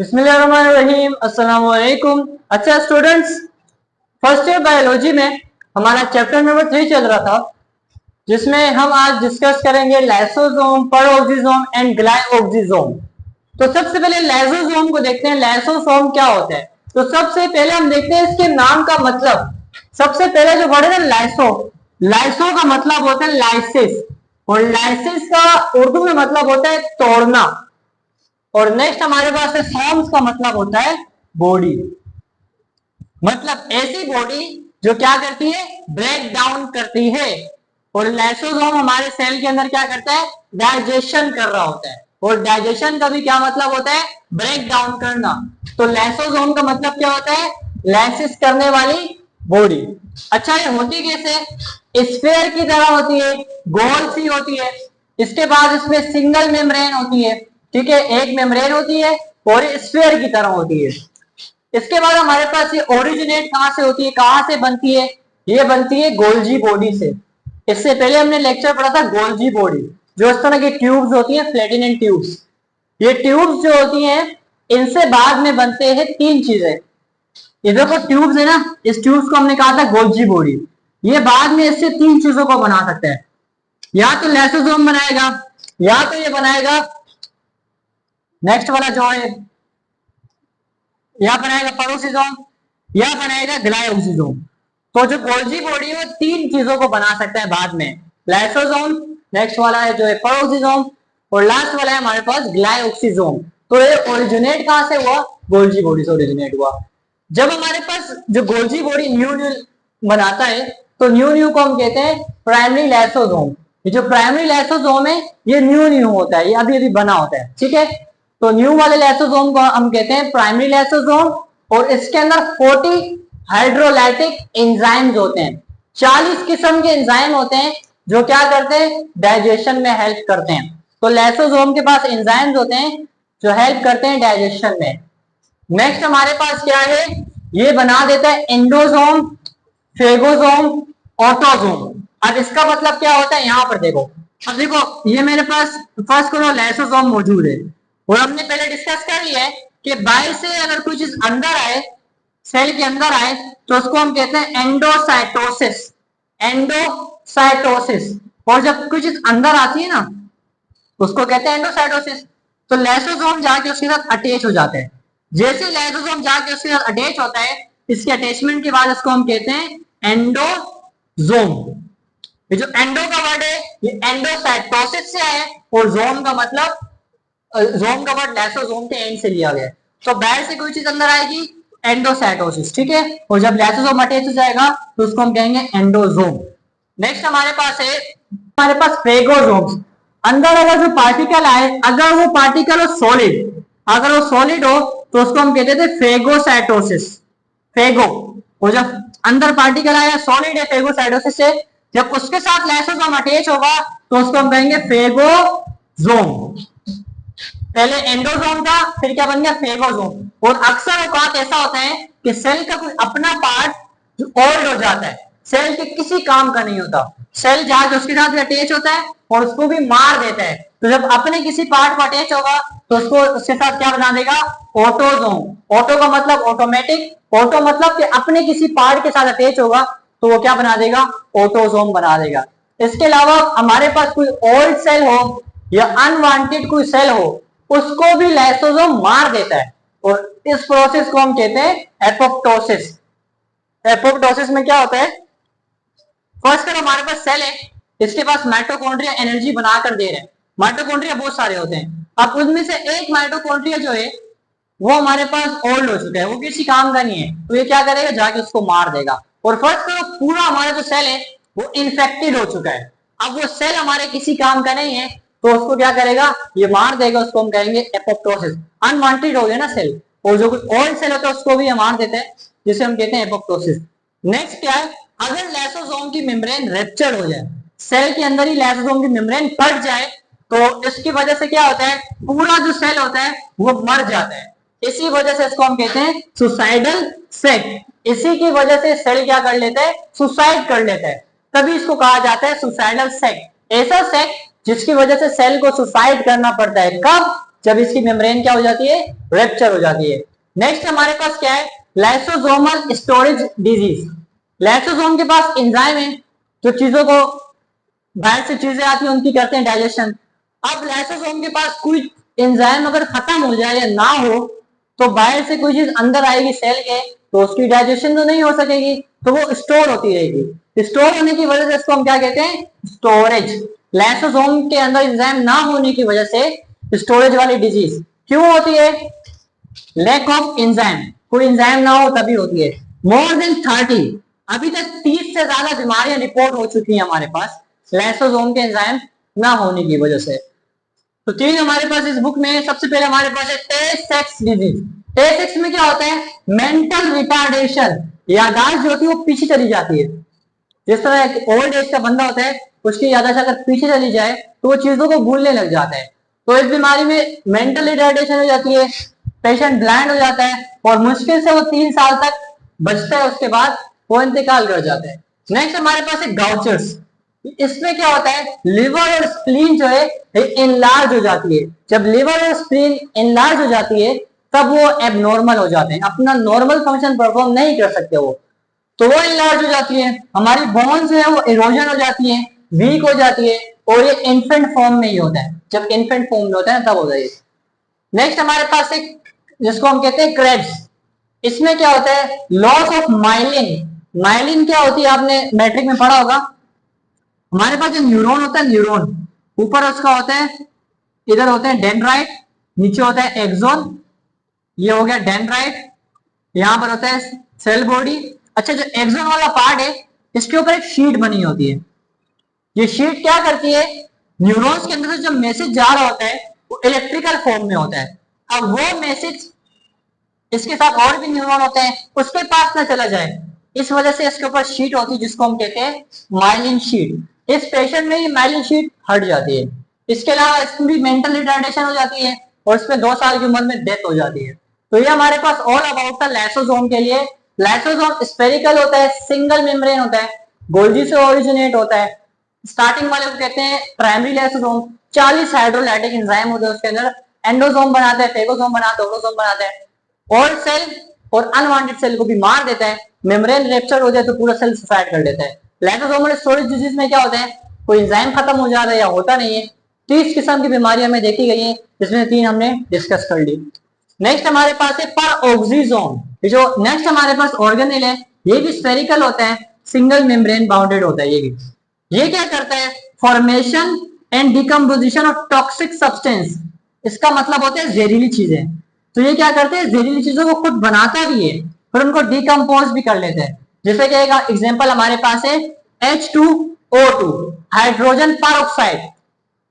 बिस्मिल्लाहिर्रहमानिर्रहीम, अस्सलाम वालेकुम। अच्छा स्टूडेंट्स, फर्स्ट ईयर बायोलॉजी में हमारा चैप्टर नंबर 3 चल रहा था, जिसमें हम आज डिस्कस करेंगे लाइसोसोम, पेरोक्सिसोम एंड ग्लाइकोक्सिसोम। तो सबसे पहले लाइसोसोम को देखते हैं। लाइसोसोम क्या होता है? तो सबसे पहले हम देखते हैं इसके नाम का मतलब। सबसे पहले जो वर्ड है ना लाइसो, लाइसो का मतलब होता है लाइसिस, और लाइसिस का उर्दू में मतलब होता है तोड़ना। और नेक्स्ट हमारे पास है सोम्स का मतलब होता है बॉडी, मतलब ऐसी बॉडी जो क्या करती है, ब्रेक डाउन करती है। और लाइसोसोम हमारे सेल के अंदर क्या करता है, डाइजेशन कर रहा होता है। और डाइजेशन का भी क्या मतलब होता है, ब्रेक डाउन करना। तो लाइसोसोम का मतलब क्या होता है, लाइसिस करने वाली बॉडी। अच्छा, ये होती कैसे? स्फीयर की तरह होती है, गोल सी होती है। इसके बाद इसमें सिंगल मेम्ब्रेन होती है, ठीक है, एक मेम्ब्रेन होती है और स्फीयर की तरह होती है। इसके बाद हमारे पास ये ओरिजिनेट कहां से होती है, कहां से बनती है? ये बनती है गोल्जी बॉडी से। इससे पहले हमने लेक्चर पढ़ा था गोल्जी बॉडी, जो इस तरह की ट्यूब्स होती हैं, फ्लैटिनेंट ट्यूब्स। ये ट्यूब्स जो होती हैं, इनसे बाद में बनते हैं तीन चीजें। ये देखो ट्यूब्स है ना, इस ट्यूब्स को हमने कहा था गोल्जी बॉडी। ये बाद में इससे तीन चीजों को बना सकते हैं, या तो लाइसोसोम बनाएगा, या तो ये बनाएगा नेक्स्ट वाला जो है, या बनाएगा पेरोक्सिसोम, या बनाएगा ग्लाइकोक्सिसोम। तो जो गोल्जी बॉडी है वो तीन चीजों को बना सकता है बाद में, लाइसोसोम, नेक्स्ट वाला है जो है पेरोक्सिसोम, और लास्ट वाला है हमारे पास ग्लाइकोक्सिसोम। तो ये ओरिजिनेट कहां से हुआ? गोल्जी बॉडी से ओरिजिनेट हुआ। जब हमारे पास जो गोल्जी बॉडी न्यू बनाता है, तो न्यू को हम कहते हैं प्राइमरी लाइसोसोम। ये जो प्राइमरी लाइसोसोम है ये न्यू होता है, ये अभी अभी बना होता है, ठीक है। तो न्यू वाले लाइसोसोम को हम कहते हैं प्राइमरी लाइसोसोम, और इसके अंदर 40 हाइड्रोलाइटिक एंजाइम्स होते हैं। 40 किस्म के एंजाइम होते हैं जो क्या करते हैं, डाइजेशन में हेल्प करते हैं। तो लाइसोसोम के पास एंजाइम्स होते हैं जो हेल्प करते हैं डाइजेशन में। नेक्स्ट हमारे पास क्या है, ये बना देता है एंडोसोम, फेगोसोम, ऑटोसोम। अब इसका मतलब क्या होता है, यहां पर देखो। अब देखो ये मेरे पास फर्स्ट करो लाइसोसोम मौजूद है, और हमने पहले डिस्कस कर लिया है कि बाहर से अगर कोई चीज अंदर आए, सेल के अंदर आए, तो उसको हम कहते हैं एंडोसाइटोसिस। एंडोसाइटोसिस। और जब कोई चीज अंदर आती है ना, उसको कहते हैं एंडोसाइटोसिस। तो लाइसोसोम जाके उसके साथ अटैच हो जाते हैं। जैसे लाइसोसोम जाके उसके साथ अटैच होता है, इसके अटैचमेंट के बाद इसको हम कहते हैं एंडोसोम। ये जो एंडो का वर्ड है ये एंडोसाइटोसिस से आया है, और जोम का मतलब, जोम का वर्ड लाइसोसोम के एंड से लिया गया है। तो बाहर से कोई चीज अंदर आएगी, एंडोसाइटोसिस, ठीक है। और जब लाइसोसोम अटैच हो जाएगा तो उसको हम कहेंगे एंडोसोम। नेक्स्ट हमारे पास है, हमारे पास फेगोसोम्स। अंदर अगर जो पार्टिकल आए, अगर वो पार्टिकल हो सॉलिड, अगर वो सॉलिड हो तो उसको हम कहते थे फेगोसाइटोसिस, फेगो। और जब अंदर पार्टिकल आया सॉलिड है फेगोसाइटोसिस से, जब उसके साथ लाइसोसोम अटैच होगा तो उसको हम कहेंगे फेगोसोम। पहले एंडोसोम था, फिर क्या बन गया, फेगोसोम। और अक्सर औकात ऐसा होता है कि सेल का कोई अपना पार्ट जो ओल्ड हो जाता है, सेल के किसी काम का नहीं होता, सेल जाके उसके साथ भी अटैच होता है और उसको भी मार देता है। तो जब अपने किसी पार्ट पर अटैच होगा तो उसको उसके साथ क्या बना देगा, ऑटोसोम। ऑटो का मतलब ऑटोमेटिक, ऑटो मतलब कि अपने किसी पार्ट के साथ अटैच होगा तो वो क्या बना देगा, ऑटोसोम बना देगा। इसके अलावा हमारे पास कोई ओल्ड सेल हो या अनवांटेड कोई सेल हो, उसको भी लाइसोसोम मार देता है, और इस प्रोसेस को हम कहते हैं एपोप्टोसिस। एपोप्टोसिस में क्या होता है, फर्स्ट कर हमारे पास सेल है, इसके पास माइटोकॉन्ड्रिया एनर्जी बनाकर दे रहे हैं। माइटोकॉन्ड्रिया बहुत सारे होते हैं, अब उनमें से एक माइटोकॉन्ड्रिया जो है वो हमारे पास ओल्ड हो चुका है, वो किसी काम का नहीं है, तो ये क्या करेगा, जाके उसको मार देगा। और फर्स्ट करो पूरा हमारा जो सेल है वो इन्फेक्टेड हो चुका है, अब वो सेल हमारे किसी काम का नहीं है, तो उसको क्या करेगा, ये मार देगा, उसको हम कहेंगे एपोप्टोसिस। अनवांटेड हो गया ना सेल, और जो कोई ओल्ड सेल होता है उसको भी हम मार देते हैं, जिसे हम कहते हैं एपोप्टोसिस। नेक्स्ट क्या है, अगर लाइसोसोम की मेम्ब्रेन रप्चर हो जाए, सेल के अंदर ही लाइसोसोम की मेम्ब्रेन फट जाए, तो इसकी वजह से क्या होता है, पूरा जो सेल होता है वो मर जाता है। इसी वजह से इसको हम कहते हैं सुसाइडल सेक। इसी की वजह से सेल क्या कर लेता है, सुसाइड कर लेता है, तभी इसको कहा जाता है सुसाइडल सेक। ऐसा सेक जिसकी वजह से सेल को सुसाइड करना पड़ता है। कब? जब इसकी मेम्ब्रेन क्या हो जाती है, रप्चर हो जाती है। नेक्स्ट हमारे पास क्या है, लाइसोसोमल स्टोरेज डिजीज। लाइसोसोम के पास एंजाइम है जो चीजों को, बाहर से चीजें आती हैं उनकी करते हैं डाइजेशन। अब लाइसोसोम के पास कोई एंजाइम अगर खत्म हो जाए या ना हो तो बाहर से कोई चीज अंदर आएगी सेल के, तो उसकी डाइजेशन तो नहीं हो सकेगी, तो वो स्टोर होती रहेगी। स्टोर होने की वजह से इसको हम क्या कहते हैं, स्टोरेज। लाइसोसोम के अंदर एंजाइम ना होने की वजह से स्टोरेज वाली डिजीज क्यों होती है, लैक ऑफ एंजाइम, कोई एंजाइम ना हो तभी होती है। मोर देन 30, अभी तक 30 से ज्यादा बीमारियां रिपोर्ट हो चुकी हैं हमारे पास लाइसोसोम के एंजाइम ना होने की वजह से। तो तीन हमारे पास इस बुक में, सबसे पहले हमारे पास है टे-सेक्स डिजीज। टे-सेक्स में क्या होता है, मेंटल रिटार्डेशन, याददाश्त जो होती है वो पीछे चली जाती है। जिस तरह एक ओल्ड एज का बंदा होता है उसकी याददाश्त अगर पीछे चली जाए तो वो चीजों को भूलने लग जाता है। तो इस बीमारी में मेंटल रिटार्डेशन हो जाती है, पेशेंट ब्लाइंड हो जाता है और मुश्किल से वो 3 साल तक बचता है, उसके बाद वो इंतकाल कर जाता है। नेक्स्ट हमारे पास है गाउचर्स। इसमें क्या होता है, लिवर और स्प्लीन जो है इनलार्ज हो जाती है। जब लिवर और स्प्लीन इनलार्ज हो जाती है तब वो एबनॉर्मल हो जाते हैं, अपना नॉर्मल फंक्शन परफॉर्म नहीं कर सकते वो, तो वो इनलार्ज हो जाती है। हमारी बोन्स है वो इरोजन हो जाती है, वीक हो जाती है, और ये इन्फेंट फॉर्म में ही होता है, जब इन्फेंट फॉर्म में होता है तब होता है। नेक्स्ट हमारे पास एक जिसको हम कहते हैं क्रेब्स। इसमें क्या होता है, लॉस ऑफ माइलिन। माइलिन क्या होती है, आपने मैट्रिक में पढ़ा होगा। हमारे पास जो न्यूरॉन होता है, न्यूरॉन ऊपर उसका होता है, इधर होते हैं डेंड्राइट, नीचे होता है एक्सोन, ये हो गया डेंड्राइट, यहां पर होता है सेल बॉडी। अच्छा, जो एक्सोन वाला पार्ट है इसके ऊपर एक शीट बनी होती है। ये शीट क्या करती है, न्यूरॉन्स के अंदर से जो मैसेज जा रहा होता है वो इलेक्ट्रिकल फॉर्म में होता है। अब वो मैसेज इसके साथ और भी न्यूरॉन होते हैं उसके पास ना चला जाए, इस वजह से इसके ऊपर शीट होती है जिसको हम कहते हैं माइलिन शीट। इस पेशेंट में ये माइलिन शीट हट जाती है। इसके अलावा इसमें भी मेंटल रिटार्डेशन हो जाती है और इसमें 2 साल की उम्र में डेथ हो जाती है। तो ये हमारे पास ऑल अबाउट था लाइसोसोम के लिए। लाइसोसोम स्पेरिकल होता है, सिंगल मेम्ब्रेन होता है, गोल्जी से ओरिजिनेट होता है। स्टार्टिंग वाले को कहते हैं प्राइमरी लाइसोसोम, 40 हाइड्रोलाइटिक एंजाइम होते हैं उसके अंदर, एंडोसोम बनाता है, फेगोसोम बनाता है, ऑटोसोम बनाता है। ओल्ड सेल और अनवांटेड सेल को भी मार देता है, मेम्ब्रेन रप्चर हो जाए तो पूरा सेल सुसाइड कर देता है। लाइसोसोमल स्टोरेज डिजीज में क्या होता है, कोई एंजाइम खत्म हो जा रहा है या होता नहीं है। 30 किस्म की बीमारियां हमें देखी गई हैं, जिसमें 3 हमने डिस्कस कर ली। नेक्स्ट हमारे पास है परऑक्सीजोम। ये जो नेक्स्ट हमारे पास ऑर्गेनेल है ये भी स्फेरिकल होता है, सिंगल मेम्ब्रेन बाउंडेड होता है। ये भी, ये क्या करता है, formation and decomposition of toxic substance. इसका मतलब होता है जहरीली चीजें। तो ये क्या करते हैं, जहरीली चीजों को खुद बनाता भी है फिर उनको डिकम्पोज भी कर लेते हैं। जैसे कि एक एग्जांपल हमारे पास है H2O2, hydrogen peroxide.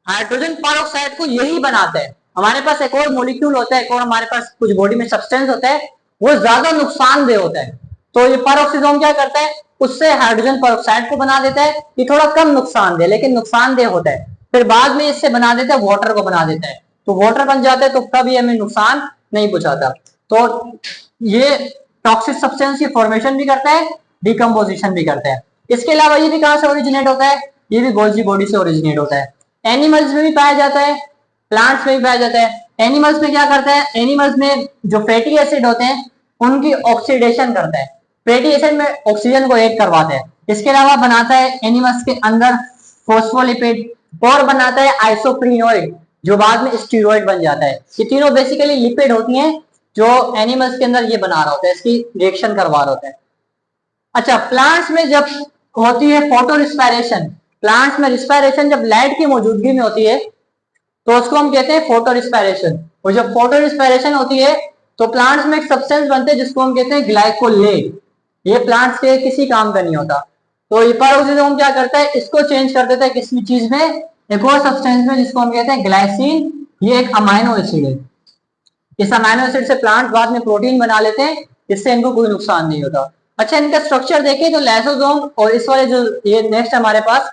Hydrogen peroxide को यही बनाता है। हमारे पास एक और मॉलिक्यूल होता है, एक और हमारे पास कुछ बॉडी में सब्सटेंस होता है, वो ज्यादा नुकसानदेह होता है। तो ये परऑक्सीजोम क्या करता है, उससे हाइड्रोजन परऑक्साइड को बना देता है। ये थोड़ा कम नुकसानदेह लेकिन नुकसानदेह होता है। फिर बाद में इससे बना देता है वाटर को बना देता है, तो वाटर बन जाता है तो कभी हमें नुकसान नहीं पहुंचाता। तो ये टॉक्सिक सब्सटेंस की फॉर्मेशन भी करता है, डिकम्पोजिशन भी करता है। इसके अलावा ये भी कहां से ओरिजिनेट होता है, ये भी गोल्जी बॉडी से ओरिजिनेट होता है। एनिमल्स में भी पाया जाता है, प्लांट्स में भी पाया जाता है। एनिमल्स में क्या करता है, एनिमल्स में जो फैटी एसिड होते हैं उनकी ऑक्सीडेशन करता है, फैटी एसिड में ऑक्सीजन को ऐड करवाता है। इसके अलावा बनाता है एनिमल्स के अंदर फॉस्फोलिपिड और बनाता है आइसोप्रीनोइड जो बाद में स्टीरॉइड बन जाता है। ये तीनों बेसिकली लिपिड होती हैं जो एनिमल्स के अंदर ये बना रहा होता है, इसकी रिएक्शन करवा रहा होता है। अच्छा, प्लांट्स में जब होती है फोटो रिस्पायरेशन, प्लांट्स में रिस्पायरेशन जब लाइट की मौजूदगी में होती है तो उसको हम कहते हैं फोटो रिस्पायरेशन। और जब फोटो रिस्पायरेशन होती है तो प्लांट्स में एक सब्सटेंस बनते हैं जिसको हम कहते हैं ग्लाइकोलेट। ये प्लांट्स के किसी काम का नहीं होता। तो ये परऑक्सीजोम क्या करता है, इसको चेंज कर देता है किसी चीज में, एक और सब्सटेंस में जिसको हम कहते हैं ग्लाइसिन। ये एक अमाइनो एसिड है। इस अमाइनो एसिड से प्लांट बाद में प्रोटीन बना लेते हैं, इससे इनको कोई नुकसान नहीं होता। अच्छा, इनका स्ट्रक्चर देखें तो लाइसोसोम और इस वाले जो ये नेक्स्ट हमारे पास,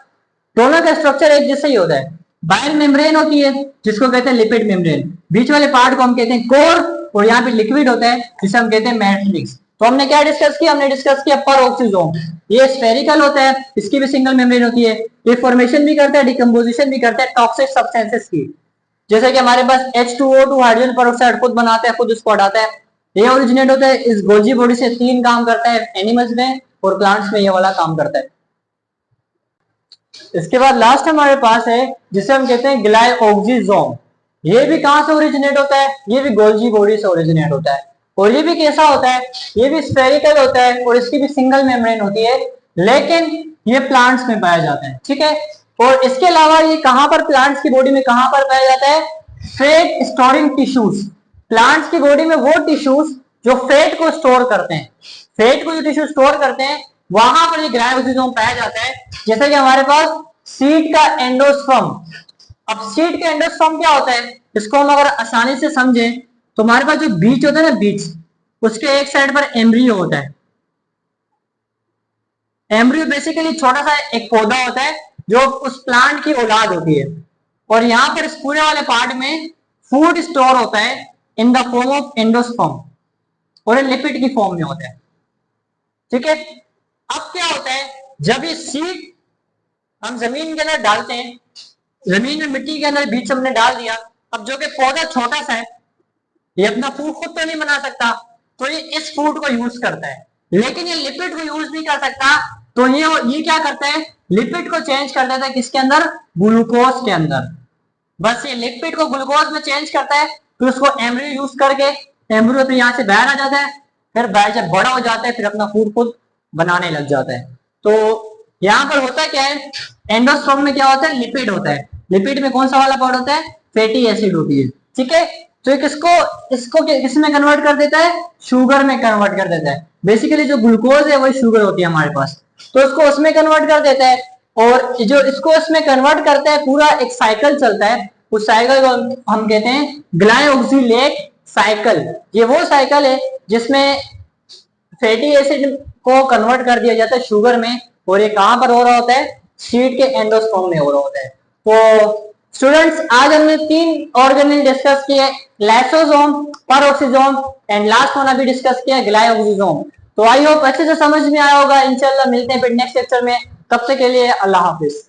दोनों का स्ट्रक्चर एक जैसा ही होता है। बाइल मेम्ब्रेन होती है जिसको कहते हैं लिपिड मेम्ब्रेन, बीच वाले पार्ट को हम कहते हैं कोर, और यहाँ पे लिक्विड होता है जिसे हम कहते हैं मैट्रिक्स। तो हमने क्या डिस्कस किया, हमने डिस्कस किया परऑक्सीजोम। ये स्फेरिकल होता है, इसकी भी सिंगल मेम्ब्रेन होती है, ये फॉर्मेशन भी करता है, डिकम्पोजिशन भी करता है टॉक्सिक सब्सटेंसेस की। जैसे कि हमारे पास H2O2 हाइड्रोजन पेरोक्साइड खुद बनाते हैं, खुद उसको हटाता है। ये ओरिजिनेट होता है इस गोल्जी बॉडी से। 3 काम करता है एनिमल्स में, और प्लांट्स में ये वाला काम करता है। इसके बाद लास्ट हमारे पास है जिसे हम कहते हैं ग्लाइओक्सिजोम। ये भी कहां से ओरिजिनेट होता है? ये भी गोल्जी बॉडी से ओरिजिनेट होता है। और ये भी कैसा होता है? ये भी स्फेरिकल होता है और इसकी भी सिंगल मेम्ब्रेन होती है, लेकिन ये प्लांट्स में पाया जाता है। ठीक है। और इसके अलावा ये कहां पर प्लांट्स की बॉडी में कहां पर पाया जाता है? Fat storing tissues. प्लांट्स की बॉडी में वो टिश्यूज जो फैट को स्टोर करते हैं, फैट को जो टिश्यू स्टोर करते हैं, वहां पर ये ग्लाइकोजिसोम पाया जाता है। जैसे कि हमारे पास सीड का एंडोस्पर्म। अब सीड का एंडोस्पर्म क्या होता है? इसको हम अगर आसानी से समझें तो हमारे पास जो बीज होता है ना, बीज, उसके एक साइड पर एम्ब्रियो होता है। एम्ब्रियो बेसिकली छोटा सा एक पौधा होता है जो उस प्लांट की औलाद होती है। और यहाँ पर इस पूरे वाले पार्ट में फूड स्टोर होता है in the form of endosperm, और लिपिड की फॉर्म में होता है। ठीक है। अब क्या होता है, जब ये सीड हम जमीन के अंदर डालते हैं, जमीन में मिट्टी के अंदर बीज हमने डाल दिया, अब जो कि पौधा छोटा सा है, ये अपना फूड खुद तो नहीं बना सकता, तो ये इस फूड को यूज करता है। लेकिन ये लिपिड को यूज नहीं कर सकता, तो ये क्या करता है? लिपिड को चेंज कर देता है किसके अंदर? ग्लूकोज के अंदर। बस ये लिपिड को ग्लूकोज में चेंज करता है, फिर उसको एम्ब्रियो यूज करके, एम्ब्रियो फिर यहाँ से बाहर आ जाता है, फिर बाहर जब बड़ा हो जाता है फिर अपना फूड खुद बनाने लग जाता है। तो यहाँ पर होता क्या है, एंडोस्पर्म में क्या होता है? लिपिड होता है। लिपिड में कौन सा वाला पार्ट होता है? फैटी एसिड होती है। ठीक है। तो इसको किसमें कन्वर्ट कर देता है? शुगर में कन्वर्ट कर देता है। बेसिकली जो ग्लूकोज है वही शुगर होती है हमारे पास, तो इसको उसमें कन्वर्ट कर देता है। और जो इसको इसमें कन्वर्ट करता है, पूरा एक साइकिल चलता है, उस साइकिल को हम कहते हैं ग्लाइओक्सिलेट साइकिल। ये वो साइकिल है जिसमें फैटी एसिड को कन्वर्ट कर दिया जाता है शुगर में, और ये कहां पर हो रहा होता है? सीड के एंडोस्पर्म में हो रहा होता है। तो स्टूडेंट्स, आज हमने 3 ऑर्गेनेल डिस्कस किए, lysosome, peroxisome and last one अभी डिस्कस किया ग्लाइओक्सिसोम। तो आई होप अच्छे से समझ में आया होगा। इंशाल्लाह मिलते हैं फिर नेक्स्ट लेक्चर में, तब तक के लिए अल्लाह हाफिज।